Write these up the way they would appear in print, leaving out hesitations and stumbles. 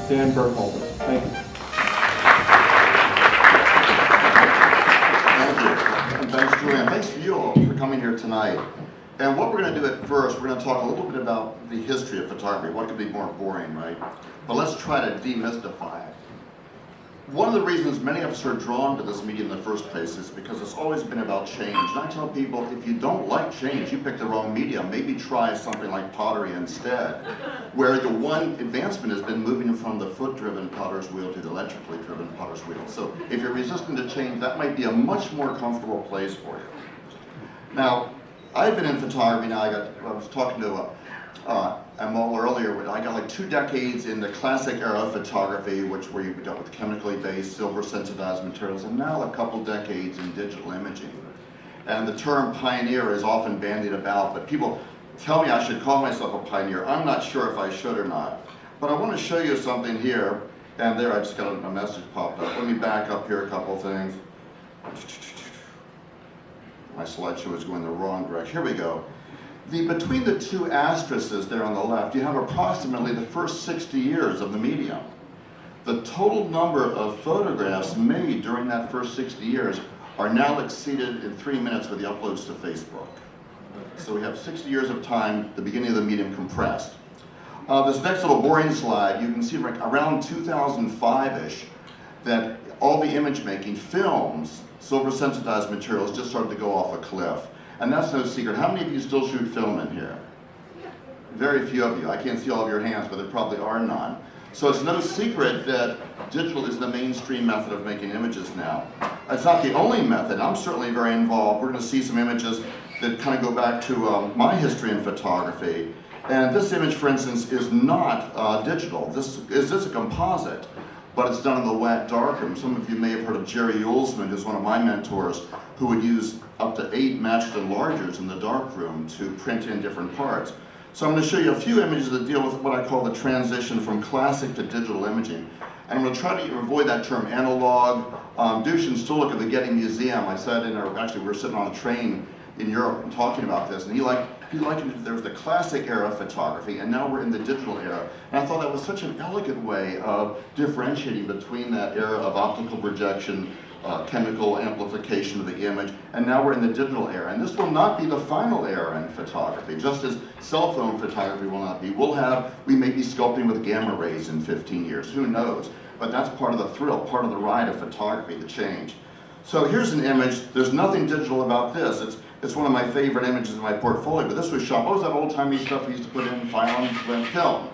Dan Burkholder. Thank you. Thank you. And thanks, Julian. Thanks for you all for coming here tonight. And what we're going to do at first, we're going to talk a little bit about the history of photography. What could be more boring, right? But let's try to demystify it. One of the reasons many of us are drawn to this medium in the first place is because it's always been about change. And I tell people, if you don't like change, you picked the wrong medium. Maybe try something like pottery instead, where the one advancement has been moving from the foot-driven potter's wheel to the electrically driven potter's wheel. So if you're resistant to change, that might be a much more comfortable place for you. Now, I've been in photography now. I was talking to Amal earlier. I got like 2 decades in the classic era of photography, where you dealt with chemically based, silver sensitized materials, and now a couple decades in digital imaging. And the term pioneer is often bandied about, but people tell me I should call myself a pioneer. I'm not sure if I should or not. But I want to show you something here. And there, I just got a message popped up. Let me back up here a couple things. My slideshow is going the wrong direction. Here we go. Between the 2 asterisks there on the left, you have approximately the first 60 years of the medium. The total number of photographs made during that first 60 years are now exceeded in 3 minutes with the uploads to Facebook. So we have 60 years of time, the beginning of the medium compressed. This next little boring slide, you can see around 2005-ish that all the image making films, silver sensitized materials, just started to go off a cliff. And that's no secret. How many of you still shoot film in here? Very few of you. I can't see all of your hands, but there probably are none. So it's no secret that digital is the mainstream method of making images now. It's not the only method. I'm certainly very involved. We're going to see some images that kind of go back to my history in photography. And this image, for instance, is not digital. This is a composite, but it's done in the wet darkroom. Some of you may have heard of Jerry Ullsman, who's one of my mentors, who would use up to 8 matched enlargers in the darkroom to print in different parts. So I'm going to show you a few images that deal with what I call the transition from classic to digital imaging. And I'm going to try to avoid that term analog. Dushin still look at the Getty Museum. I said actually we were sitting on a train in Europe and talking about this, and he likened it, there was the classic era of photography, and now we're in the digital era. And I thought that was such an elegant way of differentiating between that era of optical projection, chemical amplification of the image, and now we're in the digital era. And this will not be the final era in photography, just as cell phone photography will not be. We may be sculpting with gamma rays in 15 years, who knows? But that's part of the thrill, part of the ride of photography, the change. So here's an image. There's nothing digital about this. It's one of my favorite images in my portfolio, but this was shot. What was that old-timey stuff we used to put in film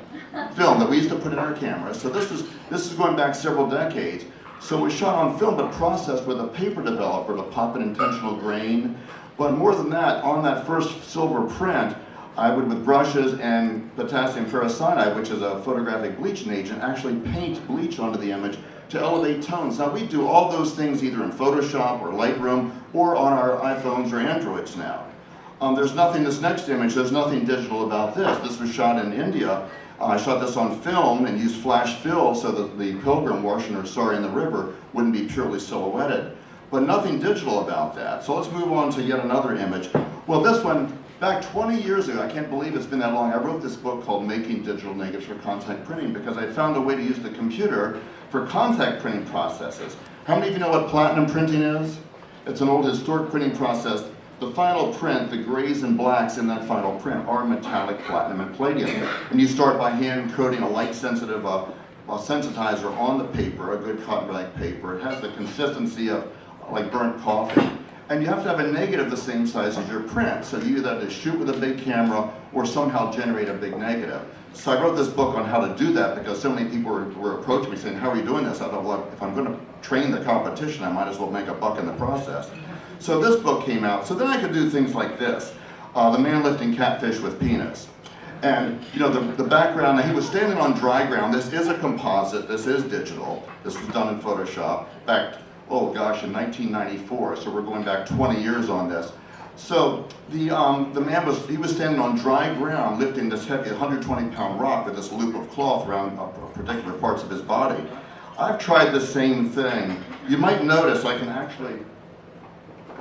that we used to put in our cameras. So this is going back several decades. So it was shot on film, but processed with a paper developer to pop an intentional grain. But more than that, on that first silver print, I would, with brushes and potassium ferrocyanide, which is a photographic bleaching agent, actually paint bleach onto the image to elevate tones. Now we do all those things either in Photoshop or Lightroom or on our iPhones or Androids now. There's nothing, this next image, there's nothing digital about this. This was shot in India. I shot this on film and used flash fill so that the pilgrim washing her sari in the river wouldn't be purely silhouetted. But nothing digital about that. So let's move on to yet another image. Well, this one, back 20 years ago, I can't believe it's been that long, I wrote this book called Making Digital Negatives for Contact Printing because I found a way to use the computer for contact printing processes. How many of you know what platinum printing is? It's an old historic printing process. The final print, the grays and blacks in that final print are metallic platinum and palladium. And you start by hand coating a light sensitive sensitizer on the paper, a good cotton rag paper. It has the consistency of like burnt coffee. And you have to have a negative the same size as your print. So you either have to shoot with a big camera or somehow generate a big negative. So I wrote this book on how to do that because so many people were approaching me saying, how are you doing this? I thought, well, if I'm going to train the competition, I might as well make a buck in the process. So this book came out. So then I could do things like this. The man lifting catfish with penis. And you know, the background, he was standing on dry ground. This is a composite, this is digital. This was done in Photoshop back, oh gosh, in 1994. So we're going back 20 years on this. So the man was standing on dry ground lifting this heavy 120-pound rock with this loop of cloth around particular parts of his body. I've tried the same thing. You might notice I can actually,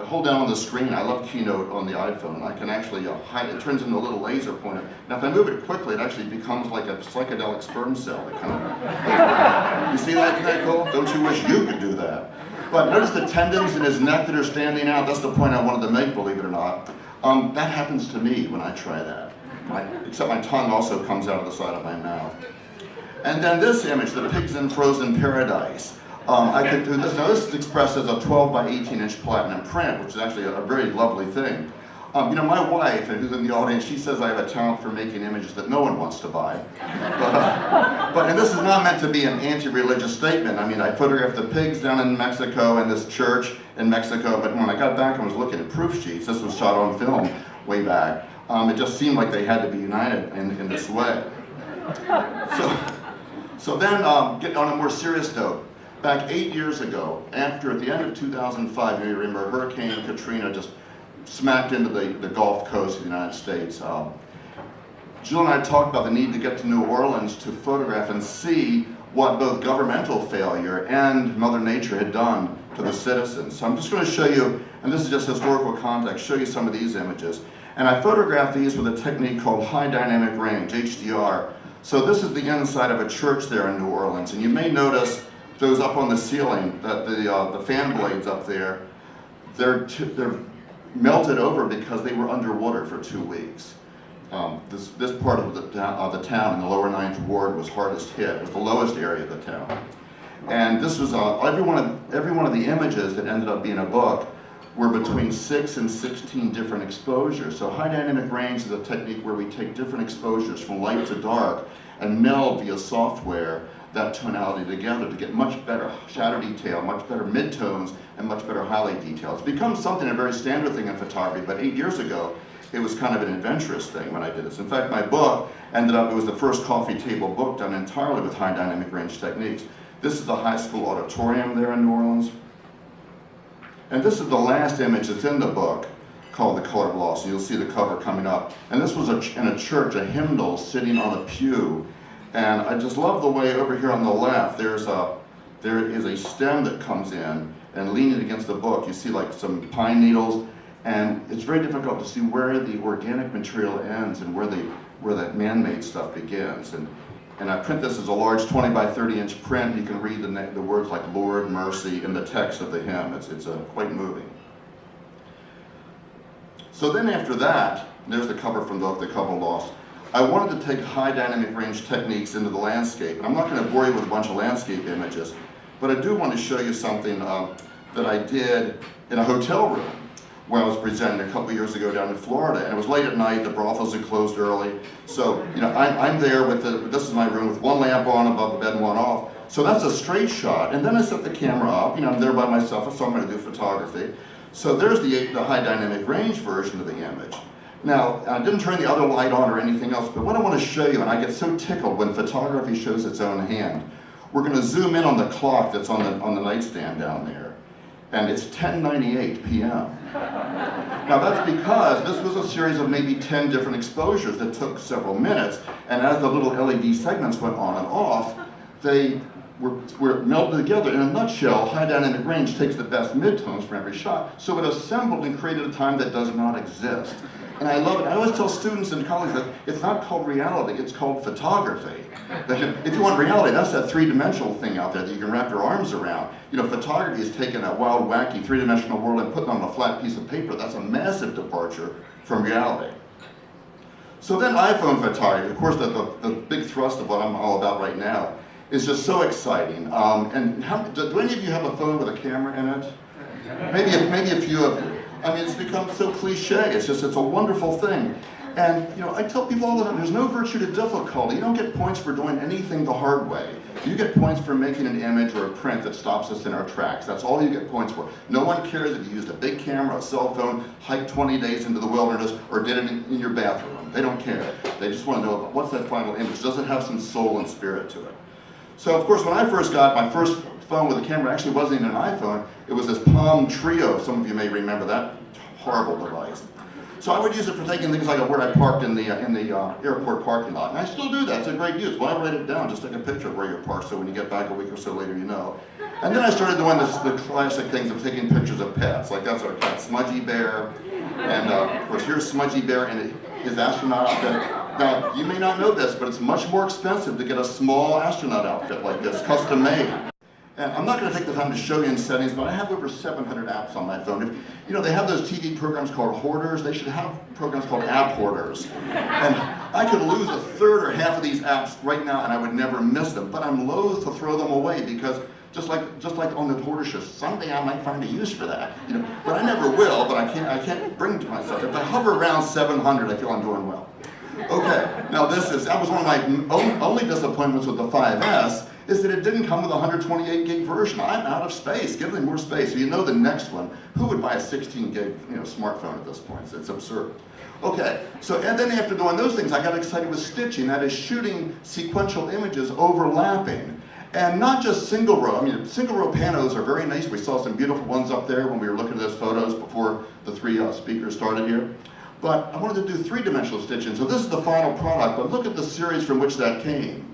I hold down on the screen, I love Keynote on the iPhone, and I can actually hide it. It turns into a little laser pointer. Now if I move it quickly, it actually becomes like a psychedelic sperm cell. It kind of, you see that? Isn't that cool? Don't you wish you could do that? But notice the tendons in his neck that are standing out. That's the point I wanted to make, believe it or not. That happens to me when I try that. Except my tongue also comes out of the side of my mouth. And then this image, the pigs in frozen paradise. I could do this. Now this is expressed as a 12 by 18-inch platinum print, which is actually a very lovely thing. You know, my wife, who's in the audience, she says I have a talent for making images that no one wants to buy. And this is not meant to be an anti-religious statement. I mean, I photographed the pigs down in Mexico and this church in Mexico, but when I got back and was looking at proof sheets, this was shot on film way back, it just seemed like they had to be united in this way. So then, getting on a more serious note, back 8 years ago, at the end of 2005, you remember Hurricane Katrina just smacked into the Gulf Coast of the United States. Jill and I talked about the need to get to New Orleans to photograph and see what both governmental failure and Mother Nature had done to the citizens. So I'm just going to show you, and this is just historical context, show you some of these images. And I photographed these with a technique called high dynamic range, HDR. So this is the inside of a church there in New Orleans, and you may notice those up on the ceiling, that the fan blades up there, they're melted over because they were underwater for 2 weeks. This part of the town in the lower 9th Ward was hardest hit. It was the lowest area of the town. And this was every one of the images that ended up being a book were between 6 and 16 different exposures. So high dynamic range is a technique where we take different exposures from light to dark and meld via software that tonality together to get much better shadow detail, much better midtones, and much better highlight detail. It's become something, a very standard thing in photography, but 8 years ago, it was kind of an adventurous thing when I did this. In fact, my book it was the first coffee table book done entirely with high dynamic range techniques. This is the high school auditorium there in New Orleans. And this is the last image that's in the book called The Color of Loss. And you'll see the cover coming up. And this was in a church, a hymnal sitting on a pew. And I just love the way over here on the left, there is a stem that comes in, and leaning against the book, you see like some pine needles, and it's very difficult to see where the organic material ends and where that man-made stuff begins. And I print this as a large 20 by 30 inch print. You can read the words like Lord, mercy in the text of the hymn. It's quite moving. So then after that, there's the cover from The Couple Lost. I wanted to take high dynamic range techniques into the landscape. And I'm not going to bore you with a bunch of landscape images, but I do want to show you something that I did in a hotel room where I was presenting a couple years ago down in Florida. And it was late at night, the brothels had closed early. So, you know, I'm there this is my room with one lamp on above the bed and one off. So that's a straight shot. And then I set the camera up, you know, I'm there by myself, so I'm going to do photography. So there's the high dynamic range version of the image. Now, I didn't turn the other light on or anything else, but what I want to show you, and I get so tickled when photography shows its own hand, we're going to zoom in on the clock that's on the nightstand down there, and it's 10:98 p.m. Now that's because this was a series of maybe 10 different exposures that took several minutes, and as the little LED segments went on and off, they were melded together. In a nutshell, high dynamic range takes the best midtones from every shot, so it assembled and created a time that does not exist. And I love it. I always tell students and colleagues that it's not called reality, it's called photography. If you want reality, that's that three-dimensional thing out there that you can wrap your arms around. You know, photography is taking that wild, wacky, three-dimensional world and putting it on a flat piece of paper. That's a massive departure from reality. So then iPhone photography, of course, the big thrust of what I'm all about right now, is just so exciting. Do any of you have a phone with a camera in it? Maybe a few of you. I mean, it's become so cliche. It's a wonderful thing. And, you know, I tell people all the time, there's no virtue to difficulty. You don't get points for doing anything the hard way. You get points for making an image or a print that stops us in our tracks. That's all you get points for. No one cares if you used a big camera, a cell phone, hiked 20 days into the wilderness, or did it in your bathroom. They don't care. They just want to know, what's that final image? Does it have some soul and spirit to it? So, of course, when I first got my first phone with a camera, actually wasn't even an iPhone. It was this Palm Trio. Some of you may remember that horrible device. So I would use it for taking things like where I parked in the airport parking lot. And I still do that. It's a great use. Why write it down? Just take a picture of where you're parked so when you get back a week or so later, you know. And then I started doing the classic things of taking pictures of pets. Like that's our cat, Smudgy Bear. And of course, here's Smudgy Bear in his astronaut outfit. Now, you may not know this, but it's much more expensive to get a small astronaut outfit like this, custom made. And I'm not going to take the time to show you in settings, but I have over 700 apps on my phone. If, you know, they have those TV programs called hoarders. They should have programs called app hoarders. And I could lose a third or half of these apps right now, and I would never miss them. But I'm loath to throw them away because just like on the hoarder show, someday I might find a use for that. You know, but I never will. But I can't bring it to myself. If I hover around 700, I feel I'm doing well. Okay, now that was one of my only disappointments with the 5S. Is that it didn't come with a 128 gig version. I'm out of space. Give them more space. So you know the next one. Who would buy a 16 gig smartphone at this point? It's absurd. Okay, so and then after doing those things, I got excited with stitching. That is shooting sequential images overlapping. And not just single row. I mean, single row panos are very nice. We saw some beautiful ones up there when we were looking at those photos before the three speakers started here. But I wanted to do three-dimensional stitching. So this is the final product, but look at the series from which that came.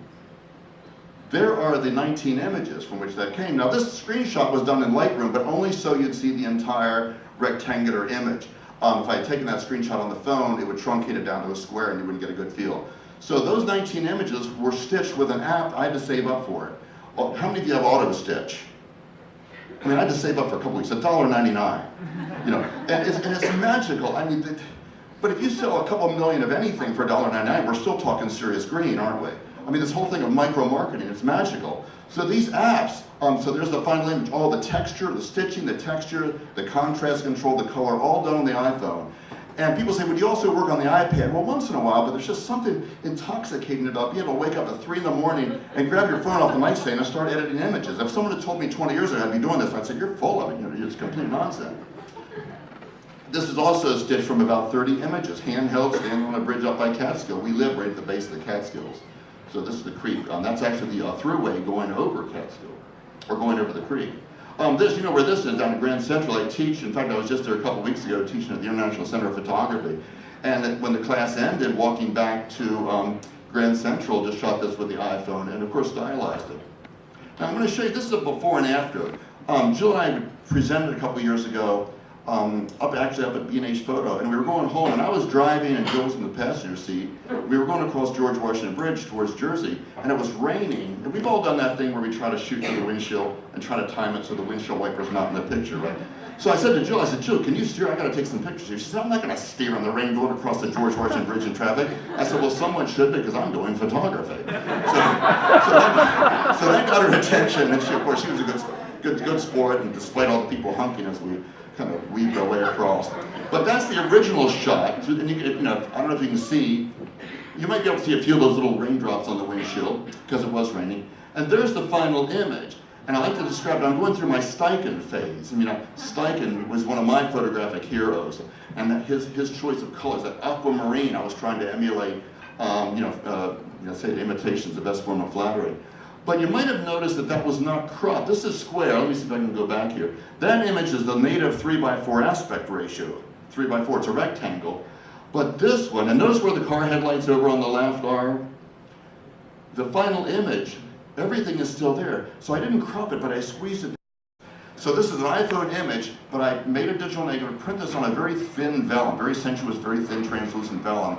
There are the 19 images from which that came. Now this screenshot was done in Lightroom, but only so you'd see the entire rectangular image. If I had taken that screenshot on the phone, it would truncate it down to a square and you wouldn't get a good feel. So those 19 images were stitched with an app. I had to save up for it. How many of you have auto stitch? I mean, I had to save up for a couple weeks, $1.99. You know, and it's magical. I mean, but if you sell a couple million of anything for $1.99, we're still talking serious green, aren't we? I mean, this whole thing of micro-marketing, it's magical. So these apps, so there's the final image, all the texture, the stitching, the texture, the contrast control, the color, all done on the iPhone. And people say, would you also work on the iPad? Well, once in a while, but there's just something intoxicating about being able to wake up at 3 in the morning and grab your phone off the nightstand and start editing images. If someone had told me 20 years ago I'd be doing this, I'd say, you're full of it, you know, it's complete nonsense. This is also stitched from about 30 images, handheld, standing on a bridge up by Catskill. We live right at the base of the Catskills. So this is the creek. That's actually the thruway going over Catskill, or going over the creek. This, you know where this is, down at Grand Central. I teach, in fact, I was just there a couple weeks ago teaching at the International Center of Photography. And when the class ended, walking back to Grand Central, just shot this with the iPhone and, of course, stylized it. Now, I'm going to show you, this is a before and after. Jill and I presented a couple years ago up at B&H Photo, and we were going home, and I was driving and Jill was in the passenger seat. We were going across George Washington Bridge towards Jersey, and it was raining, and we've all done that thing where we try to shoot through the windshield and try to time it so the windshield wiper's not in the picture, right? So I said to Jill, Jill, can you steer? I gotta take some pictures here. She said, I'm not gonna steer on the rain going across the George Washington Bridge in traffic. I said, well, someone should because I'm doing photography. So that got her attention, and she, of course, she was a good sport, and despite all the people honking as we kind of weaved our way across. But that's the original shot, and you know, I don't know if you can see, you might be able to see a few of those little raindrops on the windshield, because it was raining. And there's the final image. And I like to describe it, I'm going through my Steichen phase. I mean, Steichen was one of my photographic heroes, and that his choice of colors, that aquamarine I was trying to emulate, say the imitation is the best form of flattery. But you might have noticed that that was not cropped. This is square. Let me see if I can go back here. That image is the native 3:4 aspect ratio. 3:4, it's a rectangle. But this one, and notice where the car headlights over on the left are? The final image, everything is still there. So I didn't crop it, but I squeezed it. So this is an iPhone image, but I made a digital negative, print this on a very thin vellum, very sensuous, very thin, translucent vellum,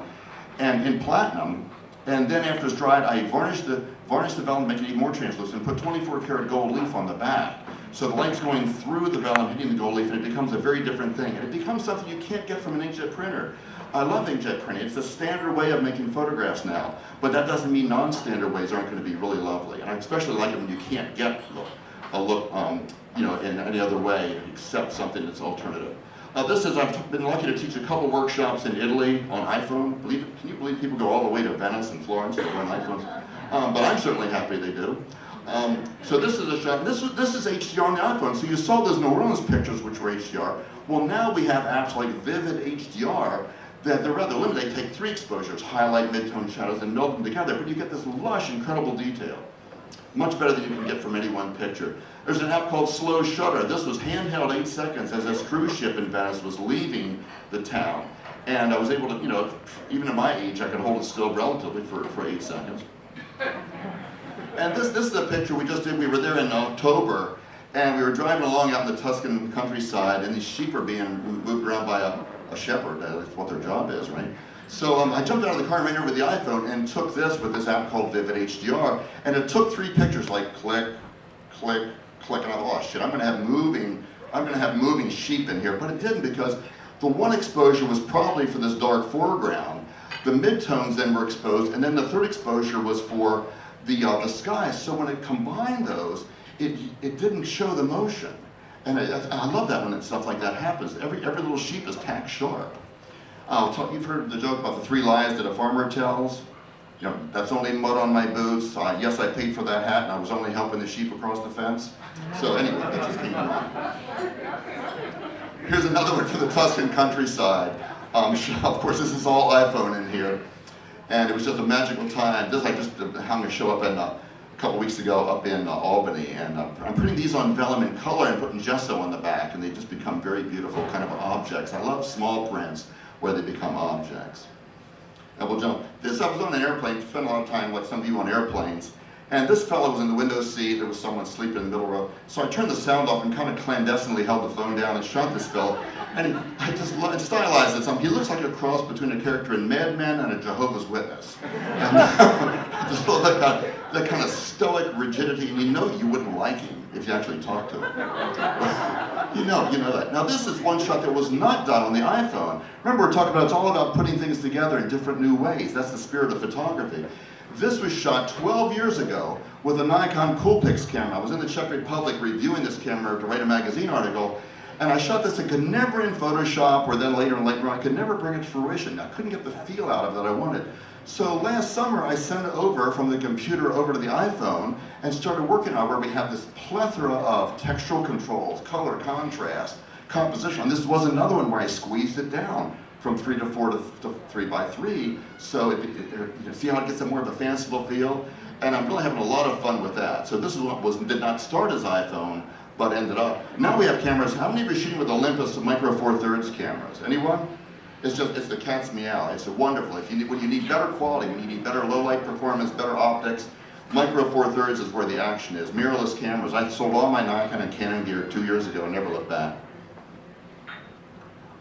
and in platinum. And then after it's dried, I varnished the vellum, make it even more translucent, put 24 karat gold leaf on the back. So the light's going through the vellum, hitting the gold leaf, and it becomes a very different thing. And it becomes something you can't get from an inkjet printer. I love inkjet printing. It's the standard way of making photographs now. But that doesn't mean non-standard ways aren't going to be really lovely. And I especially like it when you can't get a look in any other way except something that's alternative. I've been lucky to teach a couple workshops in Italy on iPhone. Can you believe people go all the way to Venice and Florence to learn iPhones? But I'm certainly happy they do. So this is a shot. This is HDR on the iPhone. So you saw those New Orleans pictures, which were HDR. Well, now we have apps like Vivid HDR that they're rather limited. They take 3 exposures, highlight, mid-tone shadows, and meld them together. But you get this lush, incredible detail. Much better than you can get from any one picture. There's an app called Slow Shutter. This was handheld 8 seconds as this cruise ship in Venice was leaving the town. And I was able to, you know, even at my age, I could hold it still relatively for 8 seconds. And this is a picture we just did. We were there in October, and we were driving along out in the Tuscan countryside, and these sheep are being moved around by a shepherd. That's what their job is, right? So I jumped out of the car and ran over with the iPhone and took this with this app called Vivid HDR, and it took 3 pictures, like click, click, click, and I thought, oh shit, I'm gonna have moving sheep in here, but it didn't, because the one exposure was probably for this dark foreground. The midtones then were exposed, and then the third exposure was for the sky. So when it combined those, it didn't show the motion. And I love that when stuff like that happens. Every little sheep is tack sharp. You've heard the joke about the 3 lies that a farmer tells. You know, that's only mud on my boots. Yes, I paid for that hat, and I was only helping the sheep across the fence. So anyway, that just came to mind. Here's another one for the Tuscan countryside. Of course, this is all iPhone in here. And it was just a magical time. I just hung a show up a couple weeks ago up in Albany. And I'm putting these on vellum in color and putting gesso on the back. And they just become very beautiful kind of objects. I love small prints where they become objects. And we'll jump. I was on an airplane, spent a lot of time like some of you on airplanes. And this fellow was in the window seat. There was someone sleeping in the middle row. So I turned the sound off and kind of clandestinely held the phone down and shot this fellow. And I just stylized it. He looks like a cross between a character in Mad Men and a Jehovah's Witness. And just that kind of stoic rigidity. And you know you wouldn't like him if you actually talked to him. you know that. Now this is one shot that was not done on the iPhone. Remember, we're talking about it's all about putting things together in different new ways. That's the spirit of photography. This was shot 12 years ago with a Nikon Coolpix camera. I was in the Czech Republic reviewing this camera to write a magazine article, and I shot this. I could never in Photoshop, or then later on, I could never bring it to fruition. I couldn't get the feel out of it that I wanted. So last summer, I sent it over from the computer over to the iPhone and started working on where we have this plethora of textural controls, color, contrast, composition. And this was another one where I squeezed it down from 3 to 4 to 3 by 3, so you see how it gets a more of a fanciful feel, and I'm really having a lot of fun with that. So this is what did not start as iPhone, but ended up. Now we have cameras. How many of you are shooting with Olympus Micro Four Thirds cameras? Anyone? It's the cat's meow. It's wonderful. When you need better quality, when you need better low light performance, better optics, Micro Four Thirds is where the action is. Mirrorless cameras. I sold all my Nikon and Canon gear 2 years ago and never looked back.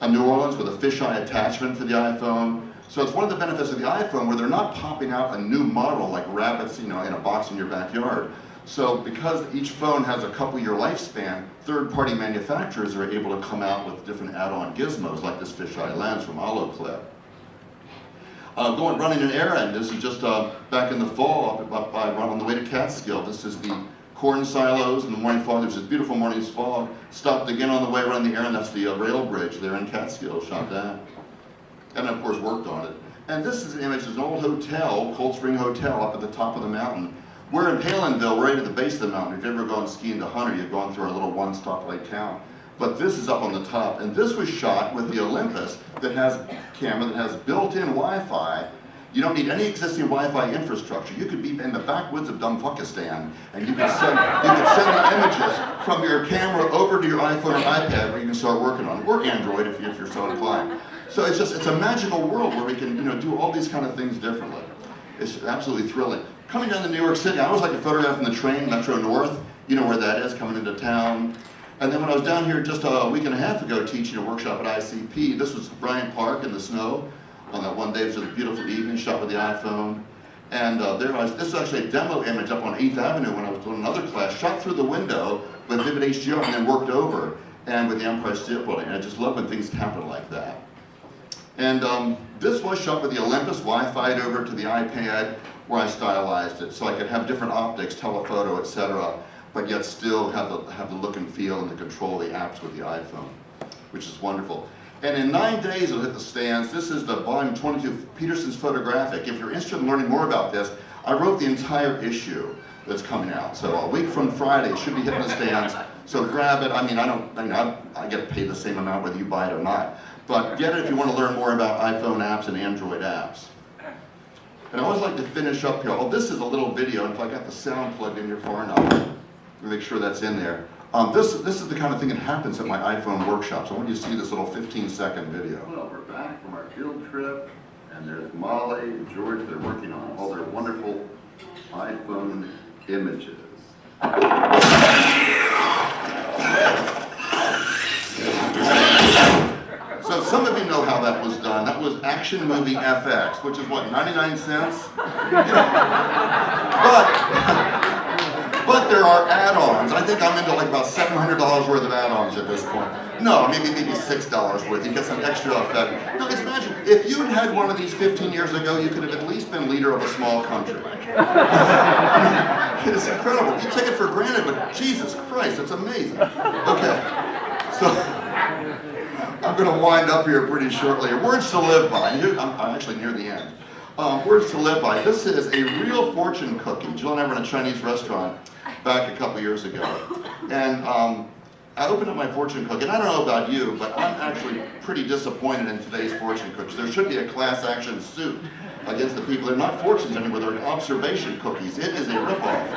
New Orleans with a fisheye attachment for the iPhone. So it's one of the benefits of the iPhone where they're not popping out a new model like rabbits, in a box in your backyard. So because each phone has a couple-year lifespan, third-party manufacturers are able to come out with different add-on gizmos like this fisheye lens from Holoclip. Running an errand. This is just back in the fall up on the way to Catskill. This is the corn silos in the morning fog. There's this beautiful morning's fog. Stopped again on the way running the errand. That's the rail bridge there in Catskill. Shot that. And of course worked on it. And this is an image of an old hotel, Cold Spring Hotel, up at the top of the mountain. We're in Palinville, right at the base of the mountain. If you've ever gone skiing to Hunter, you've gone through our little one-stoplight town. But this is up on the top. And this was shot with the Olympus that has a camera that has built-in Wi-Fi. You don't need any existing Wi-Fi infrastructure. You could be in the backwoods of Dumfuckistan, and you could send the images from your camera over to your iPhone or iPad where you can start working on it, or Android if you're so inclined. So it's a magical world where we can do all these kind of things differently. It's absolutely thrilling. Coming down to New York City, I always like to photograph from the train, Metro North. You know where that is, coming into town. And then when I was down here just a week and a half ago teaching a workshop at ICP, this was Bryant Park in the snow. On that one day, it was a beautiful evening, shot with the iPhone. And this is actually a demo image up on 8th Avenue when I was doing another class, shot through the window with Vivid HDR and then worked over and with the Empire State Building. And I just love when things happen like that. And this was shot with the Olympus Wi-Fi'd over to the iPad where I stylized it so I could have different optics, telephoto, etc., but yet still have the look and feel and the control of the apps with the iPhone, which is wonderful. And in 9 days it'll hit the stands. This is the volume 22 of Peterson's Photographic. If you're interested in learning more about this, I wrote the entire issue that's coming out. So a week from Friday it should be hitting the stands. So grab it. I get paid the same amount whether you buy it or not. But get it if you want to learn more about iPhone apps and Android apps. And I always like to finish up here. Oh, this is a little video. If I got the sound plugged in here far enough, make sure that's in there. This is the kind of thing that happens at my iPhone workshops. I want you to see this little 15-second video. Well, we're back from our field trip, and there's Molly and George. They're working on all their wonderful iPhone images. So some of you know how that was done. That was Action Movie FX, which is what, 99 cents? But there are add-ons. I think I'm into like about $700 worth of add-ons at this point. No, maybe $6 worth. You get some extra effect. No, just imagine, if you had one of these 15 years ago, you could have at least been leader of a small country. It's incredible. You take it for granted, but Jesus Christ, it's amazing. Okay, so I'm going to wind up here pretty shortly. Words to live by. I'm actually near the end. Words to live by. This is a real fortune cookie. Jill and I were in a Chinese restaurant back a couple years ago. And I opened up my fortune cookie. And I don't know about you, but I'm actually pretty disappointed in today's fortune cookies. There should be a class action suit against the people. They're not fortunes anymore, they're observation cookies. It is a ripoff.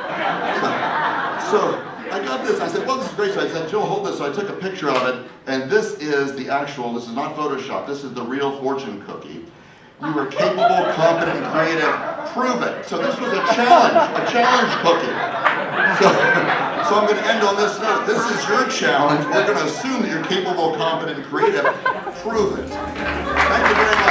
So I got this, I said, well, this is great. So I said, Jill, hold this. So I took a picture of it, and this is the actual, this is not Photoshop, this is the real fortune cookie. You were capable, competent, creative, prove it. So this was a challenge cookie. So I'm going to end on this note. This is your challenge. We're going to assume that you're capable, competent, creative, prove it. Thank you very much.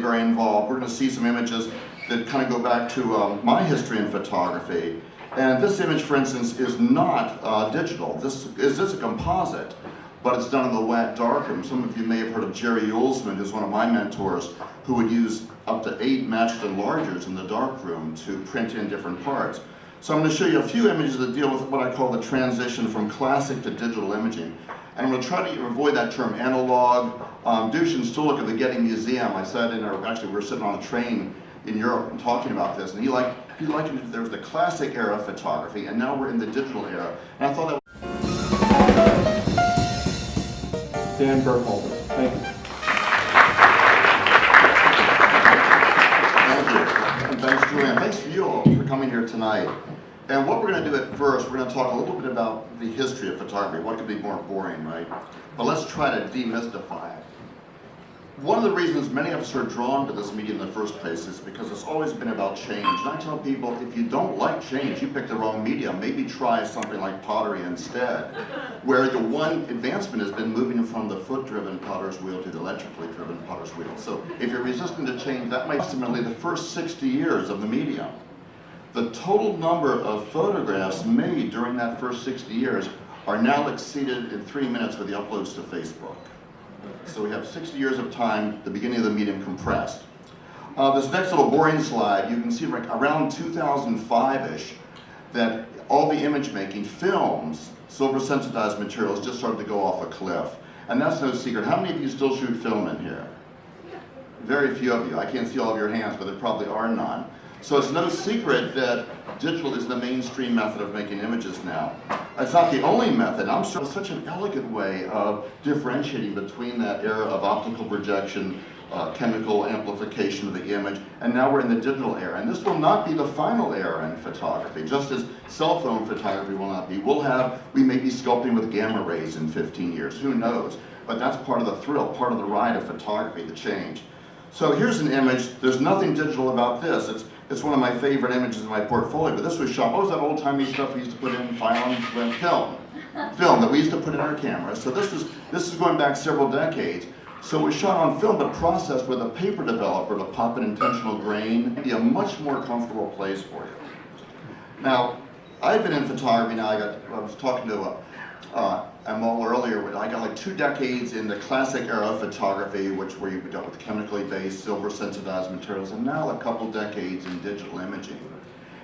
Very involved. We're going to see some images that kind of go back to my history in photography. And this image, for instance, is not digital. This is a composite, but it's done in the wet darkroom. Some of you may have heard of Jerry Ullsman, who's one of my mentors, who would use up to 8 matched enlargers in the darkroom to print in different parts. So I'm going to show you a few images that deal with what I call the transition from classic to digital imaging. And I'm going to try to avoid that term analog. Dushin still look at the Getty Museum. I sat in, actually we were sitting on a train in Europe and talking about this, and he likened it, there was the classic era of photography, and now we're in the digital era. And I thought that was Dan Burkholder. Thank you. Thank you. And thanks, Julian. Thanks to you all for coming here tonight. And what we're going to do at first, we're going to talk a little bit about the history of photography. What could be more boring, right? But let's try to demystify it. One of the reasons many of us are drawn to this medium in the first place is because it's always been about change. And I tell people, if you don't like change, you picked the wrong medium. Maybe try something like pottery instead, where the one advancement has been moving from the foot-driven potter's wheel to the electrically driven potter's wheel. So if you're resistant to change, that might be ultimately the first 60 years of the medium. The total number of photographs made during that first 60 years are now exceeded in 3 minutes with the uploads to Facebook. So we have 60 years of time, the beginning of the medium compressed. This next little boring slide, you can see around 2005-ish that all the image making films, silver sensitized materials, just started to go off a cliff. And that's no secret. How many of you still shoot film in here? Very few of you. I can't see all of your hands, but there probably are none. So it's no secret that digital is the mainstream method of making images now. It's not the only method. I'm sure it's such an elegant way of differentiating between that era of optical projection, chemical amplification of the image, and now we're in the digital era. And this will not be the final era in photography, just as cell phone photography will not be. We may be sculpting with gamma rays in 15 years, who knows? But that's part of the thrill, part of the ride of photography, the change. So here's an image. There's nothing digital about this. It's one of my favorite images in my portfolio, but this was shot. What was that old-timey stuff we used to put in film that we used to put in our cameras. So this is going back several decades. So it was shot on film, but processed with a paper developer to pop an intentional grain. It'd be a much more comfortable place for you. Now, I've been in photography now. I was talking to Amal earlier. I got like 2 decades in the classic era of photography, where you dealt with chemically based, silver sensitized materials, and now a couple decades in digital imaging.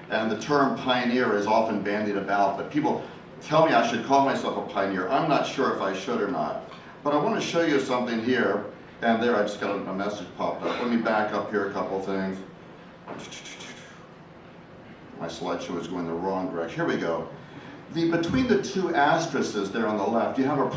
And the term pioneer is often bandied about, but people tell me I should call myself a pioneer. I'm not sure if I should or not. But I want to show you something here, and there I just got a message popped up. Let me back up here a couple things. My slideshow is going the wrong direction. Here we go. Between the 2 asterisks there on the left, you have a